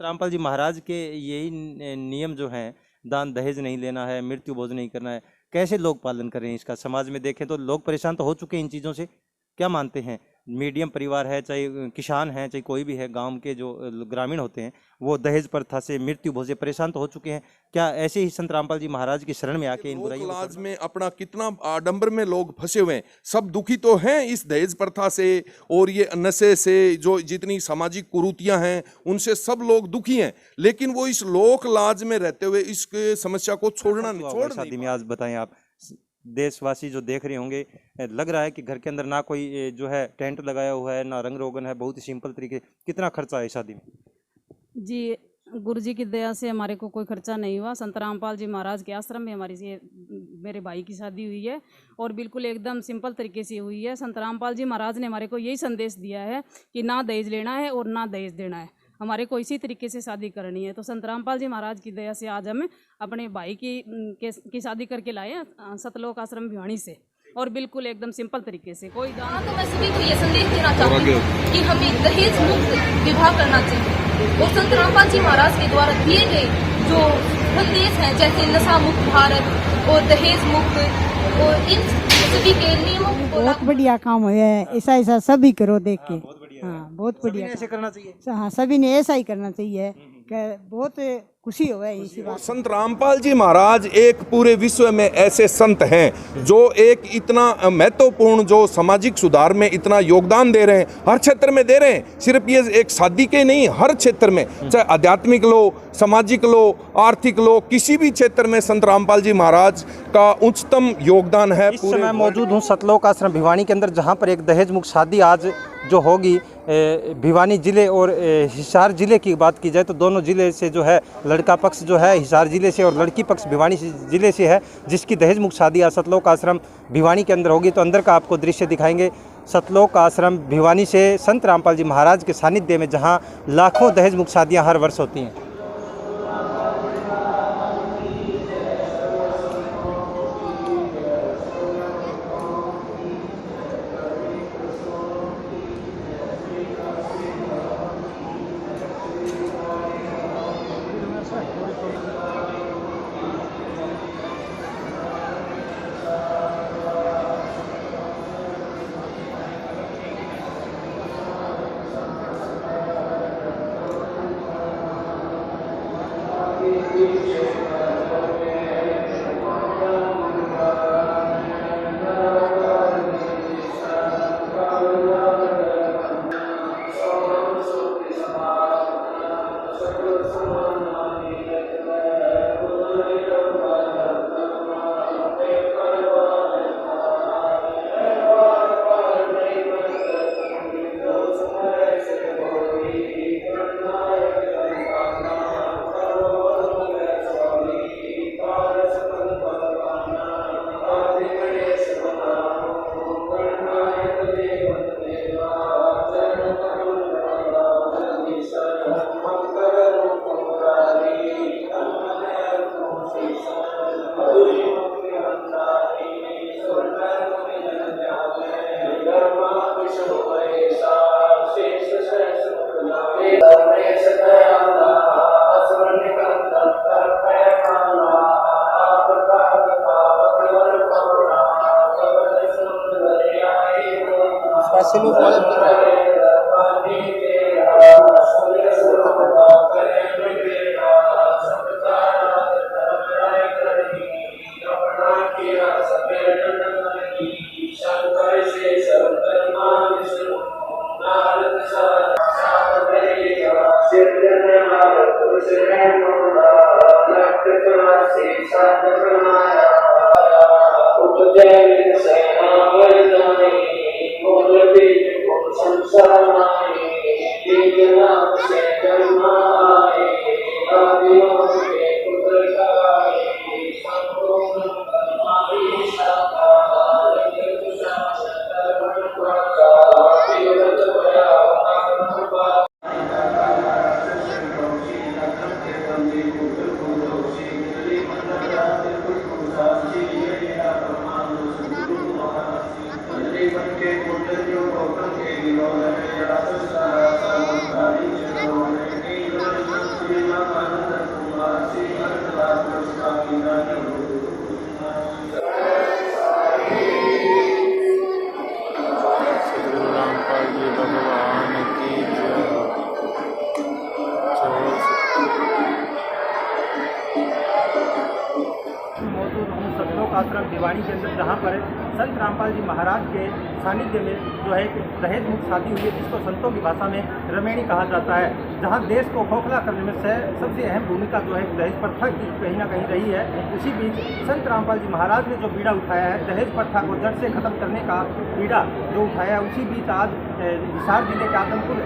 संत रामपाल जी महाराज के यही नियम जो हैं, दान दहेज नहीं लेना है, मृत्यु भोज नहीं करना है, कैसे लोग पालन कर रहे हैं इसका? समाज में देखें तो लोग परेशान तो हो चुके हैं इन चीज़ों से। क्या मानते हैं? मीडियम परिवार है, चाहे किसान है, चाहे कोई भी है, गांव के जो ग्रामीण होते हैं, वो दहेज प्रथा से, मृत्यु भोज से परेशान तो हो चुके हैं। क्या ऐसे ही संत रामपाल जी महाराज की शरण में आके इन बुराइयों को लाज में अपना कितना आडंबर में लोग फंसे हुए हैं, सब दुखी तो हैं इस दहेज प्रथा से और ये नशे से, जो जितनी सामाजिक कुरीतियां हैं उनसे सब लोग दुखी हैं, लेकिन वो इस लोक लाज में रहते हुए इस समस्या को छोड़ना नहीं छोड़ शादी में आज बताएं आप, देशवासी जो देख रहे होंगे, लग रहा है कि घर के अंदर ना कोई जो है टेंट लगाया हुआ है, ना रंग रोगन है, बहुत ही सिंपल तरीके। कितना खर्चा है शादी में? जी, गुरु जी की दया से हमारे को कोई खर्चा नहीं हुआ। संत रामपाल जी महाराज के आश्रम में हमारी ये मेरे भाई की शादी हुई है और बिल्कुल एकदम सिंपल तरीके से हुई है। संत रामपाल जी महाराज ने हमारे को यही संदेश दिया है कि ना दहेज लेना है और ना दहेज देना है, हमारे को इसी तरीके से शादी करनी है। तो संत रामपाल जी महाराज की दया से आज हम अपने भाई की शादी करके लाए सतलोक आश्रम भिवानी से, और बिल्कुल एकदम सिंपल तरीके से। कोई तो मैं सभी को ये संदेश देना चाहूँगी कि हमें दहेज मुक्त विवाह करना चाहिए और संत रामपाल जी महाराज के द्वारा दिए गए जो संदेश हैं, जैसे नशा मुक्त भारत और दहेज मुक्त, और इन सभी के नियमों को बहुत बढ़िया काम है। ऐसा ऐसा सभी करो देख के। हाँ, बहुत बढ़िया ऐसे करना चाहिए। हाँ, सभी ने ऐसा ही करना चाहिए। बहुत खुशी हो है इसी बात। संत रामपाल जी महाराज एक पूरे विश्व में ऐसे संत हैं जो एक इतना महत्वपूर्ण, जो सामाजिक सुधार में इतना योगदान दे रहे हैं, हर क्षेत्र में दे रहे हैं। सिर्फ ये एक शादी के नहीं, हर क्षेत्र में, चाहे आध्यात्मिक लो, सामाजिक लो, आर्थिक लो, किसी भी क्षेत्र में संत रामपाल जी महाराज का उच्चतम योगदान है। इस समय मौजूद हूँ सतलोक आश्रम भिवानी के अंदर, जहाँ पर एक दहेज मुक्त शादी आज जो होगी। भिवानी जिले और हिसार जिले की बात की जाए तो दोनों जिले से जो है, लड़का पक्ष जो है हिसार जिले से और लड़की पक्ष भिवानी जिले से है, जिसकी दहेज मुक्त शादी आज सतलोक आश्रम भिवानी के अंदर होगी। तो अंदर का आपको दृश्य दिखाएंगे सतलोक आश्रम भिवानी से संत रामपाल जी महाराज के सानिध्य में, जहां लाखों दहेज मुक्त शादियां हर वर्ष होती हैं। आश्रम भिवानी के अंदर, जहाँ पर संत रामपाल जी महाराज के सानिध्य में जो है एक दहेज मुक्त शादी हुई है, जिसको संतों की भाषा में रमैणी कहा जाता है। जहाँ देश को खोखला करने में सबसे अहम भूमिका जो है दहेज प्रथा की कहीं ना कहीं रही है। उसी बीच संत रामपाल जी महाराज ने जो बीड़ा उठाया है, दहेज प्रथा को जड़ से खत्म करने का बीड़ा जो उठाया है, उसी बीच आज हिसार जिले के आदमपुर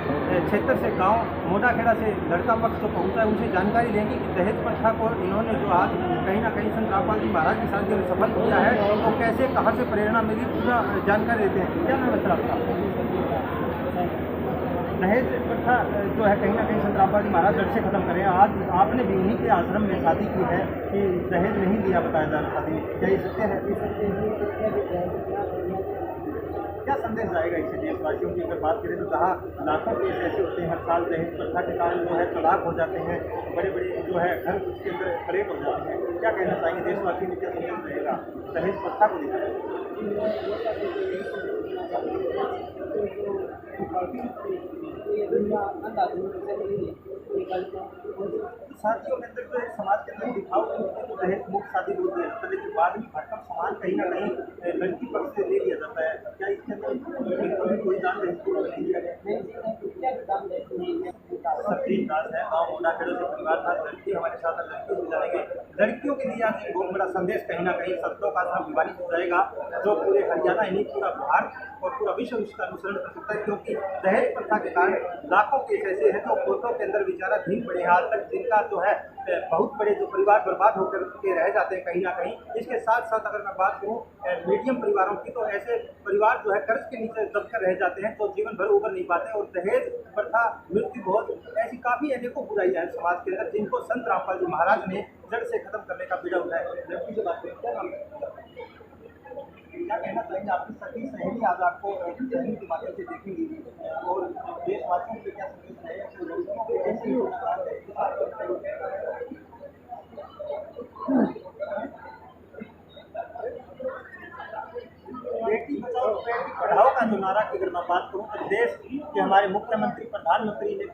क्षेत्र से गांव मोडाखेड़ा से लड़का पक्ष जो पहुंचा है, उनसे जानकारी लेंगे कि दहेज प्रथा को इन्होंने जो आज कहीं ना कहीं संत रामपाल जी महाराज की शादी में सफल किया है, तो कैसे कहाँ से प्रेरणा मिली, पूरा जानकारी देते हैं। क्या नाम है सर आपका? दहेज प्रथा जो है कहीं ना कहीं संत रामपाल जी महाराज जड़ से खत्म करें। आज आपने भी उन्हीं के आश्रम में शादी की है कि दहेज नहीं दिया बताया जा रहा शादी में, क्या ये सत्य है? क्या संदेश जाएगा इससे देशवासियों की अगर बात करें तो? जहाँ लाखों केस ऐसे होते हैं हर साल दहेज प्रथा के कारण जो है तलाक हो जाते हैं, बड़े बड़े जो है घर उसके अंदर खड़े हो जाते हैं। क्या कहना चाहेंगे देशवासियों में, क्या संदेश रहेगा दहेज प्रथा को लेकर? शादियों के अंदर जो है समाज के अंदर दिखाओ तो दहेज मुक्त शादी बोल दिया जाता है, लेकिन बाद में भरकम सामान कहीं ना कहीं लड़की पक्ष से ले लिया जाता है। क्या इसके अंदर कोई दान दहेज को नहीं दिया गया? सतीश दास है, गाँव मोडाखेड़ा से परिवार था, लड़की हमारे साथ लड़की हो जाएंगे। लड़कियों के लिए आज बहुत बड़ा संदेश कहीं ना कहीं संतों का आश्रम भिवानी से जाएगा, जो पूरे हरियाणा यानी पूरा भारत और पूरा विश्व इसका अनुसरण कर सकता है। क्योंकि दहेज प्रथा के कारण लाखों केस ऐसे हैं जो कोर्टों के अंदर बेचारा दिन बड़े हाल तक, जिनका जो है बहुत बड़े जो परिवार बर्बाद होकर के रह जाते हैं कहीं ना कहीं। इसके साथ साथ अगर मैं बात करूँ मीडियम परिवारों की, तो ऐसे परिवार जो है कर्ज के नीचे दब कर रह जाते हैं, तो जीवन भर उबर नहीं पाते। और दहेज प्रथा, मृत्यु, बहुत ऐसी काफ़ी अनेकों बुराइयां हैं समाज के अंदर, जिनको संत रामपाल जी महाराज ने जड़ से खत्म करने का बीड़ा उठाया। लड़की से बात करें, क्या नाम है? क्या कहना चाहेंगे? आपकी सभी सहेली आज आपको जहनी के माध्यम से देखेंगी और देशवासियों के क्या संदेश है कि लड़कियों को ऐसे ही बेटी बचाओ बेटी पढ़ाओ का जो नारा की अगर मैं बात करूँ तो देश के हमारे मुख्यमंत्री प्रधानमंत्री ने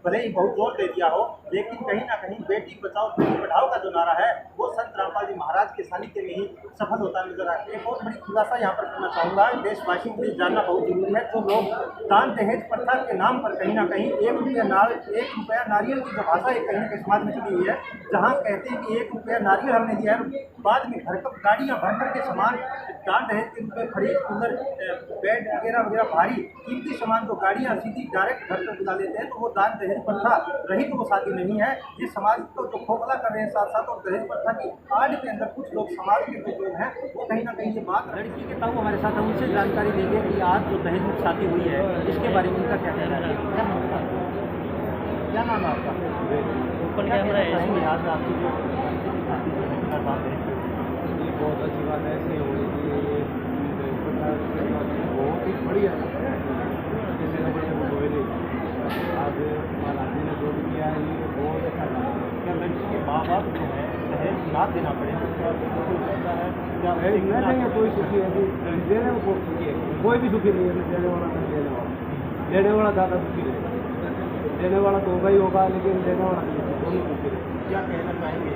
भले ही बहुत जोर दे दिया हो, लेकिन कहीं ना कहीं बेटी बचाओ बेटी पढ़ाओ का जो नारा है वो संत रामपाल जी महाराज के सानिध्य में ही सफल होता नजर आता है। एक बहुत बड़ी खुलासा यहाँ पर करना चाहूँगा, देशवासियों को जानना बहुत जरूरी है। जो लोग दान दहेज प्रथा के नाम पर कहीं ना कहीं 1 रुपया नारियल की जो भाषा है कहीं ना कहीं समाज में चली हुई है, जहाँ कहते हैं कि 1 रुपया नारियल हमने दिया है, बाद में घर पर गाड़ियाँ भर करके सामान दान दहेज के रूप में खरीद, कूलर, बेड वगैरह भारी कीमती सामान जो गाड़ियाँ सीधी डायरेक्ट घर पर बुला लेते हैं, तो वो दान दहेज प्रथा रहित वो शादी नहीं है। ये समाज को जो खोखला कर रहे हैं साथ साथ, और दहेज प्रथा की आड़ के अंदर कुछ लोग समाज के जो लोग हैं वो कहीं ना कहीं ये बात लड़की के ताऊ हमारे साथ, हम उनसे जानकारी लेंगे कि आज जो दहेज मुक्त शादी हुई है इसके बारे में उनका क्या कहना है। क्या नाम है आपका? आज आपकी जो बहुत अच्छी बात है, ऐसी हो रही थी बहुत ही बढ़िया आज महाराजी ने जो भी किया है ये बहुत अच्छा लगा। क्या लड़की के माँ बाप जो है दहेज ना देना पड़े होता है? क्या नहीं, कोई सुखी है देने में बहुत सुखी है, कोई भी सुखी नहीं है। देने वाला नहीं, देने वाला ज़्यादा सुखी है। देने वाला तो होगा ही होगा, लेकिन देने वाला नहीं, दोनों सुखी है। क्या कहना चाहेंगे?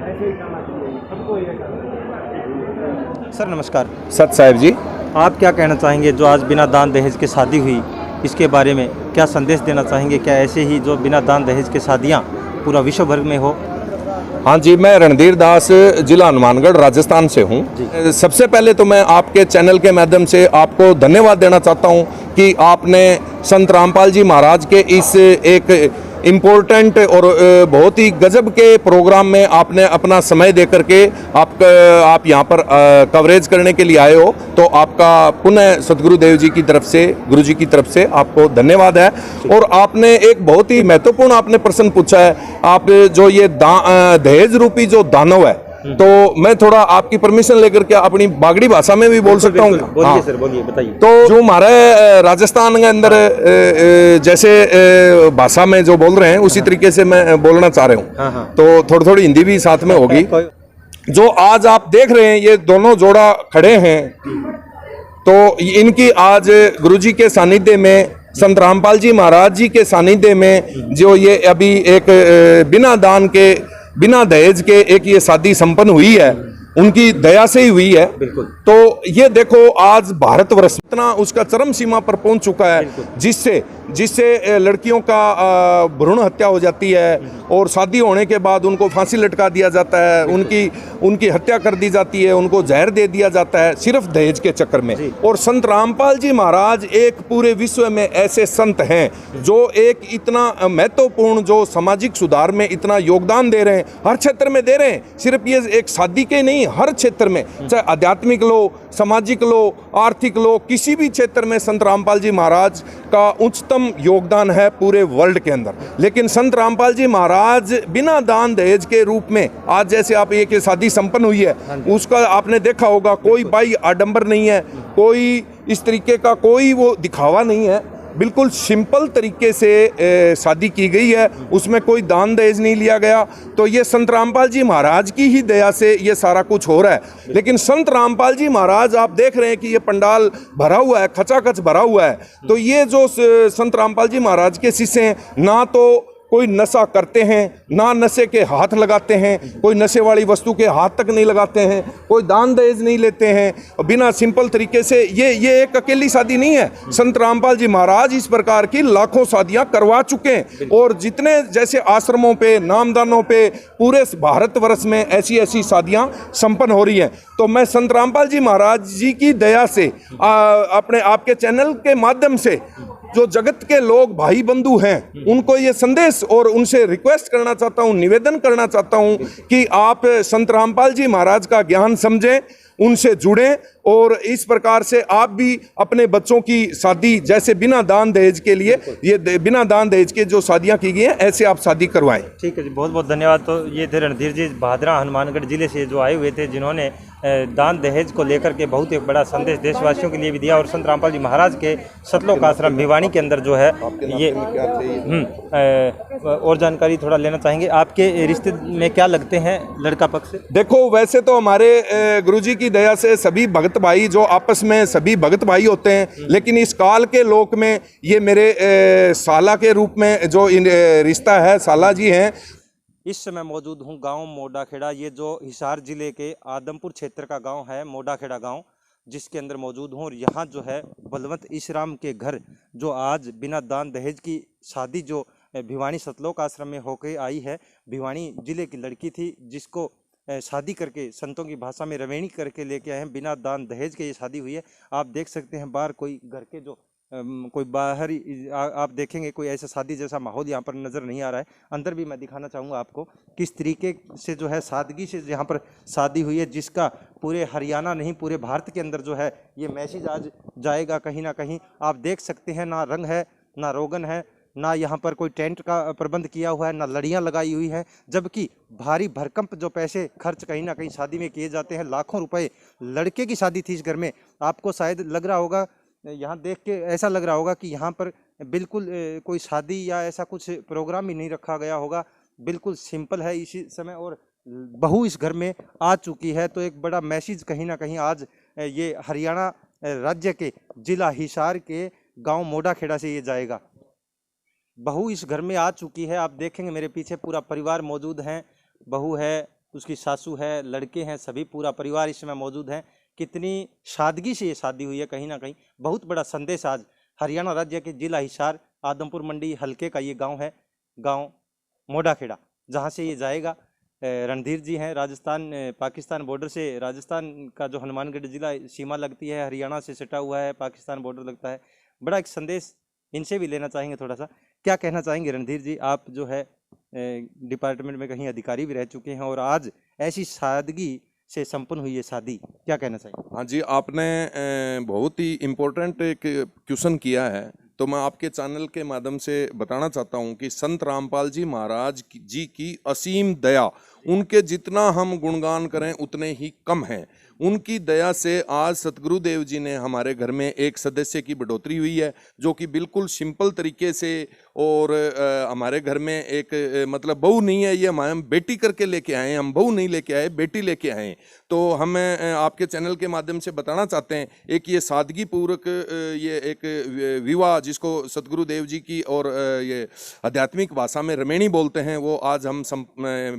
ऐसे ही करना चाहिए सबको, ये करना। सर नमस्कार। सत साहेब जी, आप क्या कहना चाहेंगे जो आज बिना दान दहेज के शादी हुई, इसके बारे में क्या संदेश देना चाहेंगे? क्या ऐसे ही जो बिना दान दहेज के शादियाँ पूरा विश्व भर में हो? हाँ जी, मैं रणधीर दास, जिला हनुमानगढ़, राजस्थान से हूँ। सबसे पहले तो मैं आपके चैनल के माध्यम से आपको धन्यवाद देना चाहता हूँ कि आपने संत रामपाल जी महाराज के इस एक इम्पोर्टेंट और बहुत ही गजब के प्रोग्राम में आपने अपना समय दे करके आप यहाँ पर कवरेज करने के लिए आए हो, तो आपका पुनः सतगुरुदेव जी की तरफ से, गुरु जी की तरफ से आपको धन्यवाद है। और आपने एक बहुत ही महत्वपूर्ण आपने प्रश्न पूछा है, आप जो ये दहेज रूपी जो दानव है, तो मैं थोड़ा आपकी परमिशन लेकर के अपनी बागड़ी भाषा में भी बोल सकता हूँ। बोलिए सर, बोलिए, बताइए। तो जो हमारे राजस्थान के अंदर जैसे भाषा में जो बोल रहे हैं उसी तरीके से मैं बोलना चाह रहा हूँ, तो थोड़ी थोड़ी हिंदी भी साथ में होगी। जो आज आप देख रहे हैं ये दोनों जोड़ा खड़े हैं, तो इनकी आज गुरुजी के सानिध्य में संत रामपाल जी महाराज जी के सानिध्य में जो ये अभी एक बिना दहेज के एक ये शादी संपन्न हुई है, उनकी दया से ही हुई है। तो ये देखो आज भारतवर्ष इतना उसका चरम सीमा पर पहुंच चुका है, जिससे लड़कियों का भ्रूण हत्या हो जाती है और शादी होने के बाद उनको फांसी लटका दिया जाता है, उनकी हत्या कर दी जाती है, उनको जहर दे दिया जाता है सिर्फ दहेज के चक्कर में। और संत रामपाल जी महाराज एक पूरे विश्व में ऐसे संत हैं जो एक इतना महत्वपूर्ण जो सामाजिक सुधार में इतना योगदान दे रहे हैं, हर क्षेत्र में दे रहे हैं। सिर्फ ये एक शादी के नहीं, हर क्षेत्र में, चाहे आध्यात्मिक लो, सामाजिक लो, आर्थिक लो, किसी भी क्षेत्र में संत रामपाल जी महाराज का उच्चतम योगदान है पूरे वर्ल्ड के अंदर। लेकिन संत रामपाल जी महाराज बिना दान दहेज के रूप में आज जैसे आप एक शादी संपन्न हुई है, उसका आपने देखा होगा, कोई बाई आडंबर नहीं है, कोई इस तरीके का कोई वो दिखावा नहीं है, बिल्कुल सिंपल तरीके से शादी की गई है, उसमें कोई दान दहेज नहीं लिया गया। तो ये संत रामपाल जी महाराज की ही दया से ये सारा कुछ हो रहा है। लेकिन संत रामपाल जी महाराज आप देख रहे हैं कि ये पंडाल भरा हुआ है, खचाखच भरा हुआ है। तो ये जो संत रामपाल जी महाराज के शिष्य हैं, ना तो कोई नशा करते हैं, ना नशे के हाथ लगाते हैं, कोई नशे वाली वस्तु के हाथ तक नहीं लगाते हैं, कोई दान दहेज नहीं लेते हैं, बिना सिंपल तरीके से ये एक अकेली शादी नहीं है। संत रामपाल जी महाराज इस प्रकार की लाखों शादियां करवा चुके हैं और जितने जैसे आश्रमों पे, नामदानों पे पूरे भारतवर्ष में ऐसी शादियां संपन्न हो रही हैं। तो मैं संत रामपाल जी महाराज जी की दया से अपने आपके चैनल के माध्यम से जो जगत के लोग भाई बंधु हैं, उनको ये संदेश और उनसे रिक्वेस्ट करना चाहता हूँ, निवेदन करना चाहता हूँ कि आप संत रामपाल जी महाराज का ज्ञान समझें, उनसे जुड़ें और इस प्रकार से आप भी अपने बच्चों की शादी जैसे बिना दान दहेज के लिए, ये बिना दान दहेज के जो शादियां की गई हैं, ऐसे आप शादी करवाएं। ठीक है जी, बहुत बहुत धन्यवाद। तो ये थे रणधीर जी भादरा हनुमानगढ़ जिले से जो आए हुए थे, जिन्होंने दान दहेज को लेकर के बहुत एक बड़ा संदेश देशवासियों के लिए भी दिया। और संत रामपाल जी महाराज के सतलोक आश्रम भिवानी के अंदर जो है ये और जानकारी थोड़ा लेना चाहेंगे। आपके रिश्ते में क्या लगते हैं लड़का पक्ष से? देखो, वैसे तो हमारे गुरुजी की दया से सभी भगत भाई जो आपस में सभी भगत भाई होते हैं, लेकिन इस काल के लोक में ये मेरे साला के रूप में जो रिश्ता है, साला जी हैं। इस समय मौजूद हूँ गांव मोडाखेड़ा, ये जो हिसार जिले के आदमपुर क्षेत्र का गांव है, मोडाखेड़ा गांव, जिसके अंदर मौजूद हूँ। और यहाँ जो है बलवंत ईश्राम के घर जो आज बिना दान दहेज की शादी जो भिवानी सतलोक आश्रम में होकर आई है, भिवानी जिले की लड़की थी जिसको शादी करके संतों की भाषा में रवेणी करके लेके आए हैं, बिना दान दहेज के ये शादी हुई है। आप देख सकते हैं बाहर कोई घर के जो कोई बाहर आप देखेंगे कोई ऐसा शादी जैसा माहौल यहाँ पर नज़र नहीं आ रहा है। अंदर भी मैं दिखाना चाहूँगा आपको किस तरीके से जो है सादगी से यहाँ पर शादी हुई है, जिसका पूरे हरियाणा नहीं पूरे भारत के अंदर जो है ये मैसेज आज जाएगा कहीं ना कहीं। आप देख सकते हैं ना रंग है, ना रोगन है, ना यहाँ पर कोई टेंट का प्रबंध किया हुआ है, ना लड़ियाँ लगाई हुई हैं, जबकि भारी भरकम जो पैसे खर्च कहीं ना कहीं शादी में किए जाते हैं, लाखों रुपए लड़के की शादी थी इस घर में। आपको शायद लग रहा होगा, यहाँ देख के ऐसा लग रहा होगा कि यहाँ पर बिल्कुल कोई शादी या ऐसा कुछ प्रोग्राम ही नहीं रखा गया होगा, बिल्कुल सिंपल है इसी समय। और बहू इस घर में आ चुकी है, तो एक बड़ा मैसेज कहीं ना कहीं आज ये हरियाणा राज्य के जिला हिसार के गाँव मोडाखेड़ा से ये जाएगा। बहू इस घर में आ चुकी है, आप देखेंगे मेरे पीछे पूरा परिवार मौजूद है, बहू है, उसकी सासू है, लड़के हैं, सभी पूरा परिवार इस समय मौजूद है। कितनी सादगी से ये शादी हुई है, कहीं ना कहीं बहुत बड़ा संदेश आज हरियाणा राज्य के जिला हिसार आदमपुर मंडी हलके का ये गांव है, गांव मोडाखेड़ा, जहां से ये जाएगा। रणधीर जी हैं, राजस्थान पाकिस्तान बॉर्डर से, राजस्थान का जो हनुमानगढ़ जिला सीमा लगती है, हरियाणा से सटा हुआ है, पाकिस्तान बॉर्डर लगता है। बड़ा एक संदेश इनसे भी लेना चाहेंगे थोड़ा सा। क्या कहना चाहेंगे रणधीर जी, आप जो है डिपार्टमेंट में कहीं अधिकारी भी रह चुके हैं और आज ऐसी सादगी से संपन्न हुई है शादी, क्या कहना चाहिए? हाँ जी, आपने बहुत ही इम्पोर्टेंट एक क्वेश्चन किया है, तो मैं आपके चैनल के माध्यम से बताना चाहता हूँ कि संत रामपाल जी महाराज जी की असीम दया उनके जितना हम गुणगान करें उतने ही कम हैं। उनकी दया से आज सतगुरुदेव जी ने हमारे घर में एक सदस्य की बढ़ोतरी हुई है, जो कि बिल्कुल सिंपल तरीके से, और हमारे घर में एक मतलब बहू नहीं है, ये हम बेटी करके लेके आए हैं, हम बहू नहीं लेके आए, बेटी लेके आए हैं। तो हम आपके चैनल के माध्यम से बताना चाहते हैं, एक ये सादगी पूर्वक ये एक विवाह जिसको सतगुरुदेव जी की और ये आध्यात्मिक भाषा में रमेणी बोलते हैं, वो आज हम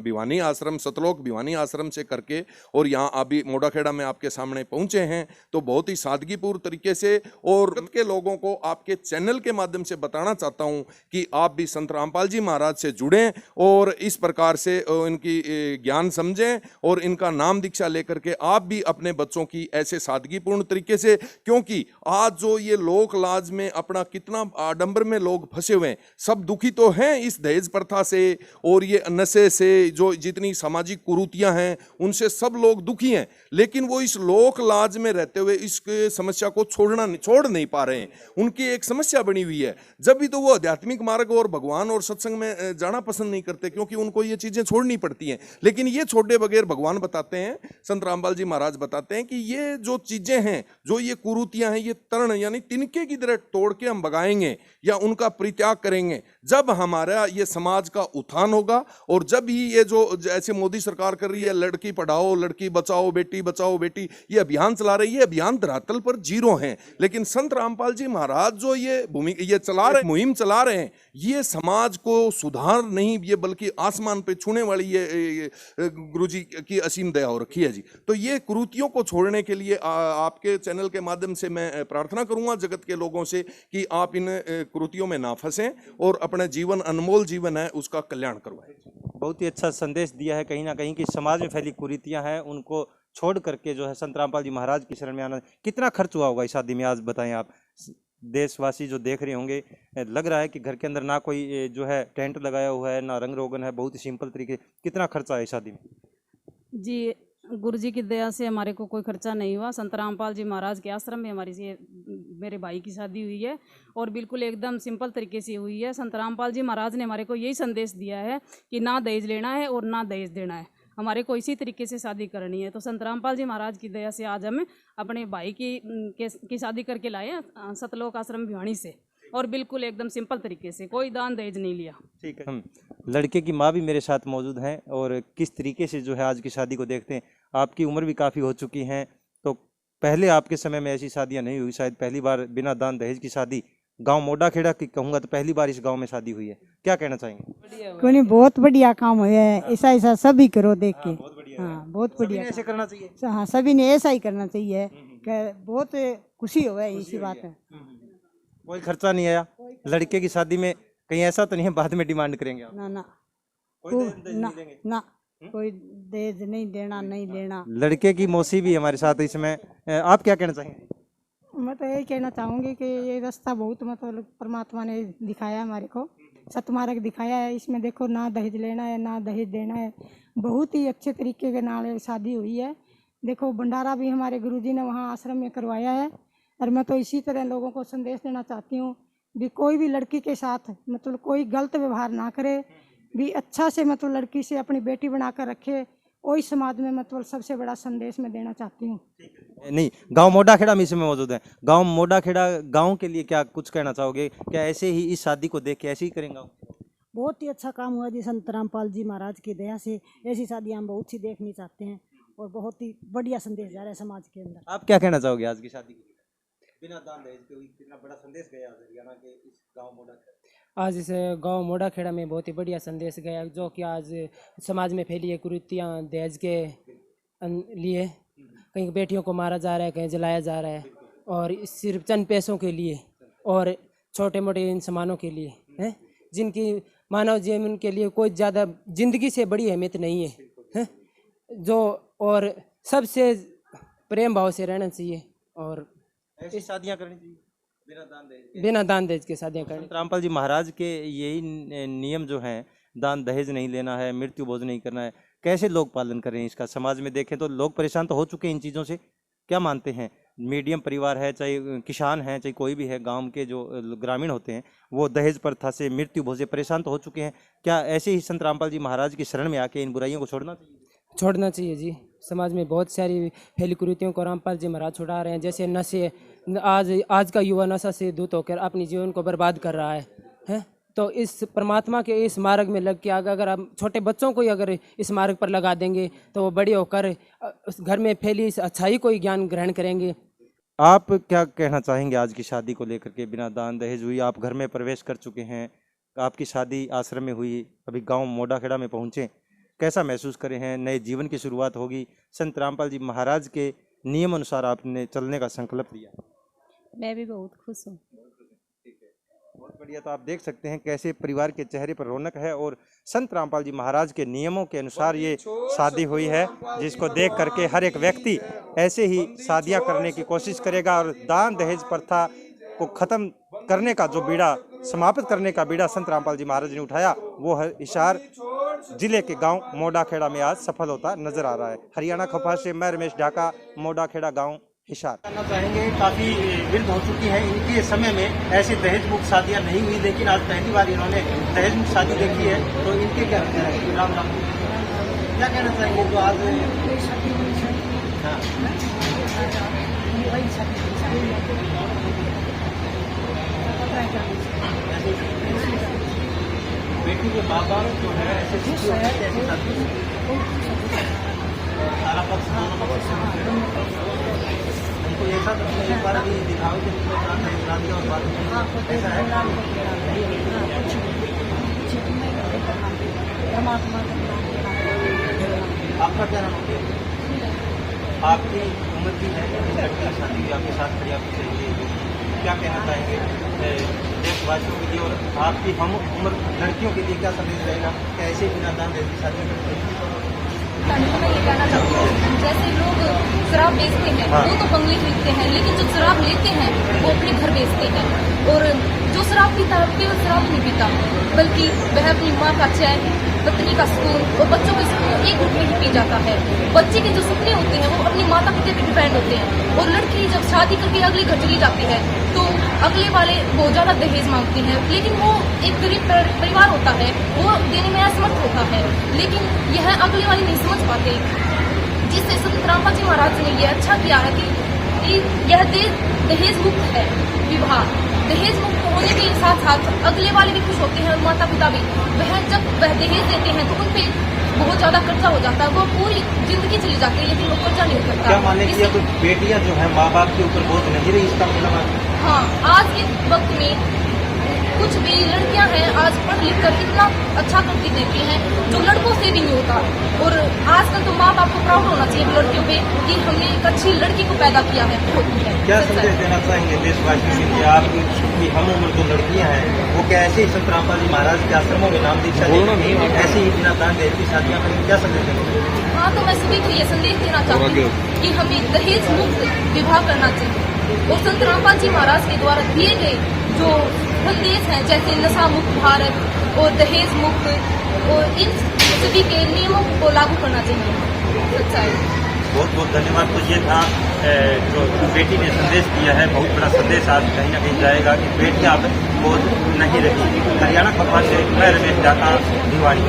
भिवानी आश्रम, सतलोक भिवानी आश्रम से करके और यहाँ अभी मोडाखेड़ा में आपके सामने पहुंचे हैं। तो बहुत ही सादगीपूर्ण तरीके से और के लोगों को आपके चैनल के माध्यम से बताना चाहता हूं कि आप भी संत रामपाल जी महाराज से जुड़ें और इस प्रकार से इनकी ज्ञान समझें और इनका नाम दीक्षा लेकर के आप भी अपने बच्चों की ऐसे सादगीपूर्ण तरीके से, क्योंकि आज जो ये लोक लाज में अपना कितना आडंबर में लोग फंसे हुए हैं, सब दुखी तो हैं इस दहेज प्रथा से और ये नशे से, जो जितनी सामाजिक कुरीतियां हैं उनसे सब लोग दुखी हैं, लेकिन वो इस लोक लाज में रहते हुए इस समस्या को छोड़ नहीं पा रहे हैं। उनकी एक समस्या बनी हुई है, जब भी तो वो आध्यात्मिक मार्ग और भगवान और सत्संग में जाना पसंद नहीं करते, क्योंकि उनको ये चीजें छोड़नी पड़ती हैं। लेकिन ये छोड़े बगैर भगवान बताते हैं, संत रामपाल जी महाराज बताते हैं कि ये जो चीजें हैं, जो ये कुरीतियां हैं, ये तरण यानी तिनके की तरह तोड़ के हम भगाएंगे या उनका परित्याग करेंगे जब हमारा ये समाज का उत्थान होगा। और जब ही ये जो ऐसे मोदी सरकार कर रही है, लड़की पढ़ाओ लड़की बचाओ बेटी, ये अभियान चला रही है, अभियान धरातल पर जीरो हैं। लेकिन संत रामपाल जी महाराज जो ये मुहिम चला रहे हैं, ये समाज को सुधार नहीं, ये बल्कि आसमान पे छूने वाली ये गुरुजी की असीम दया हो रखी है जी। तो ये कुरीतियों को छोड़ने के लिए आपके चैनल के माध्यम से मैं प्रार्थना करूंगा जगत के लोगों से कि आप इन कुरीतियों में ना फंसें और अपने जीवन, अनमोल जीवन है, उसका कल्याण करवाएं। बहुत ही अच्छा संदेश दिया है कहीं ना कहीं कि समाज में फैली कुरीतियां हैं उनको छोड़ करके जो है संत रामपाल जी महाराज की शरण में आना। कितना खर्च हुआ होगा इस शादी में, आज बताएं आप। देशवासी जो देख रहे होंगे, लग रहा है कि घर के अंदर ना कोई जो है टेंट लगाया हुआ है, ना रंग रोगन है, बहुत ही सिंपल तरीके। कितना खर्चा है इस शादी में? जी, गुरु जी की दया से हमारे को कोई खर्चा नहीं हुआ। संत रामपाल जी महाराज के आश्रम में हमारी मेरे भाई की शादी हुई है और बिल्कुल एकदम सिंपल तरीके से हुई है। संत रामपाल जी महाराज ने हमारे को यही संदेश दिया है कि ना दहेज लेना है और ना दहेज देना है, हमारे को इसी तरीके से शादी करनी है। तो संत रामपाल जी महाराज की दया से आज हम अपने भाई की शादी करके लाए हैं सतलोक आश्रम भिवानी से, और बिल्कुल एकदम सिंपल तरीके से, कोई दान दहेज नहीं लिया। ठीक है। हम लड़के की माँ भी मेरे साथ मौजूद हैं और किस तरीके से जो है आज की शादी को देखते हैं। आपकी उम्र भी काफ़ी हो चुकी है, तो पहले आपके समय में ऐसी शादियाँ नहीं हुई, शायद पहली बार बिना दान दहेज की शादी गांव मोडाखेड़ा की कहूँगा तो पहली बार इस गांव में शादी हुई है। क्या कहना चाहेंगे? कोई नहीं, बहुत बढ़िया काम हुआ है, ऐसा सभी करो देख के। हाँ, बहुत बढ़िया, ऐसे करना चाहिए। हाँ, सभी ने ऐसा ही करना चाहिए, बहुत खुशी हो है इसी बात है। कोई खर्चा नहीं आया लड़के की शादी में, कहीं ऐसा तो नहीं है बाद में डिमांड करेंगे आप? ना ना, कोई दहेज नहीं देंगे? ना कोई दहेज नहीं देना, नहीं लेना। लड़के की मौसी भी हमारे साथ इसमें, आप क्या कहना चाहेंगे? मैं तो यही कहना चाहूँगी कि ये रास्ता बहुत मतलब परमात्मा ने दिखाया हमारे को, सतमार्ग दिखाया है। इसमें देखो, ना दहेज लेना है ना दहेज देना है, बहुत ही अच्छे तरीके के नाल शादी हुई है। देखो, भंडारा भी हमारे गुरुजी ने वहाँ आश्रम में करवाया है। और मैं तो इसी तरह लोगों को संदेश देना चाहती हूँ भी कोई भी लड़की के साथ मतलब कोई गलत व्यवहार ना करे, भी अच्छा से मतलब लड़की से अपनी बेटी बनाकर रखे, वही समाज में मतलब सबसे बड़ा संदेश मैं देना चाहती हूँ। नहीं, गांव मोडाखेड़ा में इसमें मौजूद है। गांव मोडाखेड़ा गांव के लिए क्या कुछ कहना चाहोगे? क्या ऐसे ही इस शादी को देख के ऐसे ही करेंगे? बहुत ही अच्छा काम हुआ जी, संत रामपाल जी महाराज की दया से ऐसी शादियाँ हम बहुत सी देखनी चाहते हैं और बहुत ही बढ़िया संदेश जा रहा है समाज के अंदर। आप क्या कहना चाहोगे आज की शादी के? बिना दान दहेज के हुई, कितना बड़ा संदेश गया हरियाणा के इस गांव मोडाखेड़ा। आज इस गांव मोडाखेड़ा में बहुत ही बढ़िया संदेश गया, जो कि आज समाज में फैली है कुरीतियाँ दहेज के लिए। कहीं बेटियों को मारा जा रहा है, कहीं जलाया जा रहा है, और सिर्फ चंद पैसों के लिए और छोटे मोटे इन सामानों के लिए हैं, जिनकी मानव जीवन के लिए कोई ज़्यादा जिंदगी से बड़ी अहमियत नहीं है, जो और सबसे प्रेम भाव से रहना चाहिए और ऐसी शादियां करनी चाहिए बिना दान दहेज के शादियाँ करनी। संत रामपाल जी महाराज के यही नियम जो हैं, दान दहेज नहीं लेना है, मृत्यु भोज नहीं करना है, कैसे लोग पालन कर रहे हैं इसका? समाज में देखें तो लोग परेशान तो हो चुके हैं इन चीज़ों से, क्या मानते हैं, मीडियम परिवार है, चाहे किसान हैं, चाहे कोई भी है, गांव के जो ग्रामीण होते हैं वो दहेज प्रथा से, मृत्यु भोज से परेशान तो हो चुके हैं, क्या ऐसे ही संत रामपाल जी महाराज की शरण में आके इन बुराइयों को छोड़ना चाहिए? छोड़ना चाहिए जी। समाज में बहुत सारी फैली कुरीतियों को रामपाल जी महाराज छुड़ा रहे हैं। जैसे नशे, आज का युवा नशा से दूत होकर अपनी जीवन को बर्बाद कर रहा है। तो इस परमात्मा के इस मार्ग में लग के अगर हम छोटे बच्चों को ही अगर इस मार्ग पर लगा देंगे तो वो बड़े होकर घर में फैली इस अच्छाई को ही ज्ञान ग्रहण करेंगे। आप क्या कहना चाहेंगे आज की शादी को लेकर के? बिना दान दहेज हुई, आप घर में प्रवेश कर चुके हैं, आपकी शादी आश्रम में हुई, अभी गांव मोडाखेड़ा में पहुंचे, कैसा महसूस करे हैं? नए जीवन की शुरुआत होगी, संत रामपाल जी महाराज के नियम अनुसार आपने चलने का संकल्प लिया। मैं भी बहुत खुश हूँ। बहुत बढ़िया। तो आप देख सकते हैं कैसे परिवार के चेहरे पर रौनक है और संत रामपाल जी महाराज के नियमों के अनुसार ये शादी हुई है, जिसको देख करके हर एक व्यक्ति ऐसे ही शादियां करने की कोशिश करेगा और दान दहेज प्रथा को खत्म करने का जो बीड़ा, समाप्त करने का बीड़ा संत रामपाल जी महाराज ने उठाया, वो हिसार जिले के गांव मोडाखेड़ा में आज सफल होता नजर आ रहा है। हरियाणा खफा से मैं रमेश ढाका, मोडाखेड़ा गांव हिसार। करना चाहेंगे, काफी वृद्ध हो चुकी है, इनके समय में ऐसी दहेज मुक्त शादियां नहीं हुई, लेकिन आज पहली बार इन्होंने दहेज मुक्त शादी देखी है, तो इनके क्या राम राम क्या कहना चाहेंगे जो आज बेटी के माँ बाप जो है ऐसे सारा पक्ष उनको ऐसा तो एक बार भी दिखाओ कि दिया और बाद में ऐसा है। आपका क्या नाम है? आपकी उम्र की है, लड़की शादी भी आपके साथ खड़ी आपकी चाहिए, क्या कहना चाहेंगे देशवासियों के लिए और आपकी हम उम्र लड़कियों के लिए क्या संदेश रहेगा? कैसे बिना दान दहेज की शादी करते हैं? मैं ये कहना चाहती हूँ, जैसे लोग शराब बेचते हैं वो तो बंगले खरीदते हैं, लेकिन जो शराब लेते हैं वो अपने घर बेचते हैं। और जो शराब पीता है केवल शराब नहीं पीता, बल्कि वह अपनी माँ का चैन, पत्नी का सुकून और बच्चों के सुकून एक घूट में ही पी जाता है। बच्चे के जो सपने होते हैं वो अपनी माता पिता पे डिपेंड होते हैं। और लड़की जब शादी करके अगले घर चली जाती है तो अगले वाले बहुत ज्यादा दहेज मांगते हैं, लेकिन वो एक गरीब परिवार होता है, वो देने में असमर्थ होता है, लेकिन यह अगले वाले नहीं समझ पाते। जिससे संत रामपाल जी महाराज ने यह अच्छा किया है कि यह दहेज मुक्त है विवाह। दहेज मुक्त होने के साथ साथ अगले वाले भी खुश होते हैं और माता पिता भी। वह जब वह दहेज देते हैं तो उन पे बहुत ज्यादा खर्चा हो जाता है, वो पूरी जिंदगी चली जाती है, लेकिन वो खर्चा नहीं करता। क्या मानने की अब बेटियां जो है माँ बाप के ऊपर बोझ नहीं रही, इसका मतलब? हाँ, आज के वक्त में कुछ भी लड़कियां हैं आज पढ़ लिख कर इतना अच्छा करती देती हैं जो लड़कों से भी नहीं होता। और आजकल तो माँ बाप को प्राउड होना चाहिए लड़कियों पे कि हमने एक अच्छी लड़की को पैदा किया है। क्या संदेश देना चाहेंगे देशवासियों के लिए? आपकी हम उम्र जो लड़कियां हैं वो क्या ऐसे ही संत रामपाल जी महाराज के आश्रमों में नाम दीक्षा लेंगी, ऐसे ही बिना दान दहेज की शादियां करेंगे, क्या संदेश देंगे? हाँ, तो मैं सभी को ये संदेश देना चाहती हूँ कि हमें दहेज मुक्त विवाह करना चाहिए। और संत रामपाल जी महाराज के द्वारा दिए गए जो संदेश हैं, जैसे नशा मुक्त भारत और दहेज मुक्त, और इन सभी के नियमों को लागू करना चाहिए। सच्चाई। बहुत बहुत धन्यवाद। तो ये था जो बेटी ने संदेश दिया है, बहुत बड़ा संदेश आज कहीं ना कहीं जाएगा कि बेटियां अब बोझ नहीं रही। हरियाणा खफा से मैं रमेश ढाका, भिवानी।